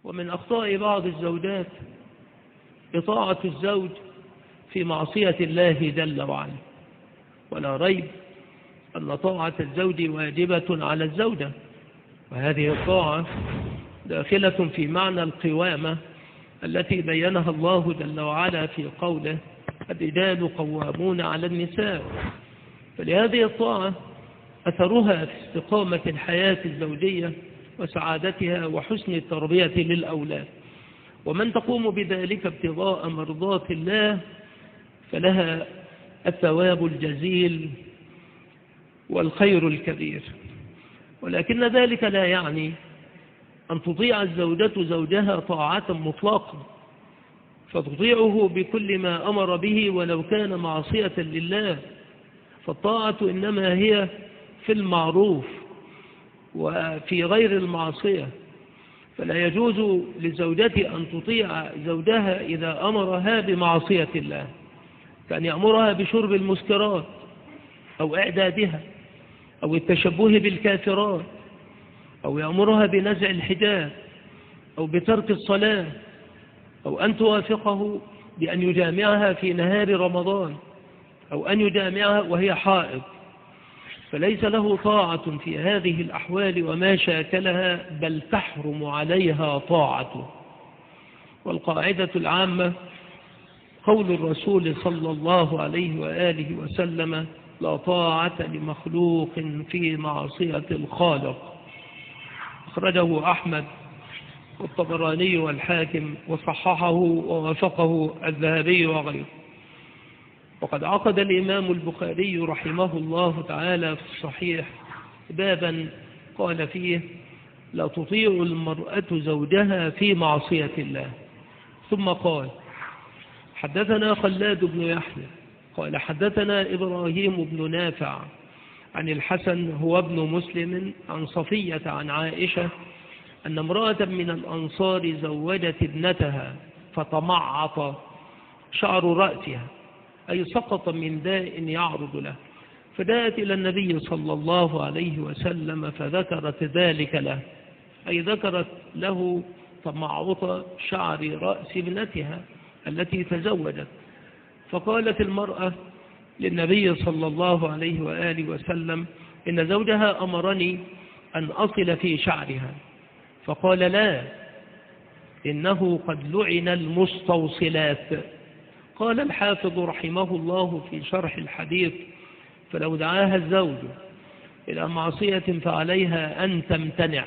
ومن أخطاء بعض الزوجات إطاعة الزوج في معصية الله جل وعلا، ولا ريب أن طاعة الزوج واجبة على الزوجة، وهذه الطاعة داخلة في معنى القوامة التي بينها الله جل وعلا في قوله الرجال قوامون على النساء. فلهذه الطاعة أثرها في استقامة الحياة الزوجية وسعادتها وحسن التربية للأولاد، ومن تقوم بذلك ابتغاء مرضات الله فلها الثواب الجزيل والخير الكبير. ولكن ذلك لا يعني أن تطيع الزوجة زوجها طاعة مطلقة، فتطيعه بكل ما أمر به ولو كان معصية لله، فالطاعة إنما هي في المعروف وفي غير المعصية. فلا يجوز للزوجة أن تطيع زوجها إذا أمرها بمعصية الله، كأن يأمرها بشرب المسكرات أو إعدادها أو التشبه بالكافرات، أو يأمرها بنزع الحجاب أو بترك الصلاة، أو أن توافقه بأن يجامعها في نهار رمضان، أو أن يجامعها وهي حائض، فليس له طاعة في هذه الأحوال وما شاكلها، بل تحرم عليها طاعته. والقاعدة العامة قول الرسول صلى الله عليه وآله وسلم: لا طاعة لمخلوق في معصية الخالق. أخرجه أحمد والطبراني والحاكم وصححه ووافقه الذهبي وغيره. وقد عقد الإمام البخاري رحمه الله تعالى في الصحيح بابا قال فيه: لا تطيع المرأة زوجها في معصية الله. ثم قال: حدثنا خلاد بن يحيى قال حدثنا إبراهيم بن نافع عن الحسن هو ابن مسلم عن صفية عن عائشة أن امرأة من الأنصار زوجت ابنتها فتمعط شعر رأسها، أي سقط من داء يعرض له، فداءت إلى النبي صلى الله عليه وسلم فذكرت ذلك له، أي ذكرت له تمعط شعر رأس ابنتها التي تزوجت. فقالت المرأة للنبي صلى الله عليه وآله وسلم: إن زوجها أمرني أن أصل في شعرها. فقال: لا، إنه قد لعن المستوصلات. قال الحافظ رحمه الله في شرح الحديث: فلو دعاها الزوج إلى معصية فعليها أن تمتنع،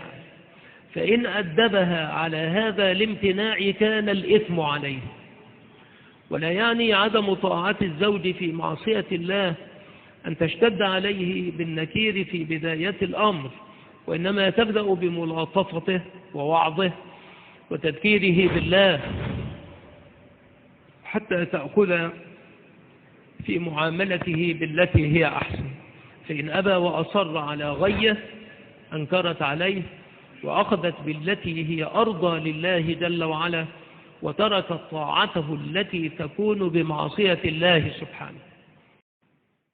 فإن أدبها على هذا الامتناع كان الإثم عليه. ولا يعني عدم طاعة الزوج في معصية الله أن تشتد عليه بالنكير في بداية الأمر، وإنما تبدأ بملاطفته ووعظه وتذكيره بالله حتى تأخذ في معاملته بالتي هي أحسن. فإن أبى وأصر على غيه أنكرت عليه وأخذت بالتي هي أرضى لله جل وعلا، وتركت طاعته التي تكون بمعصية الله سبحانه.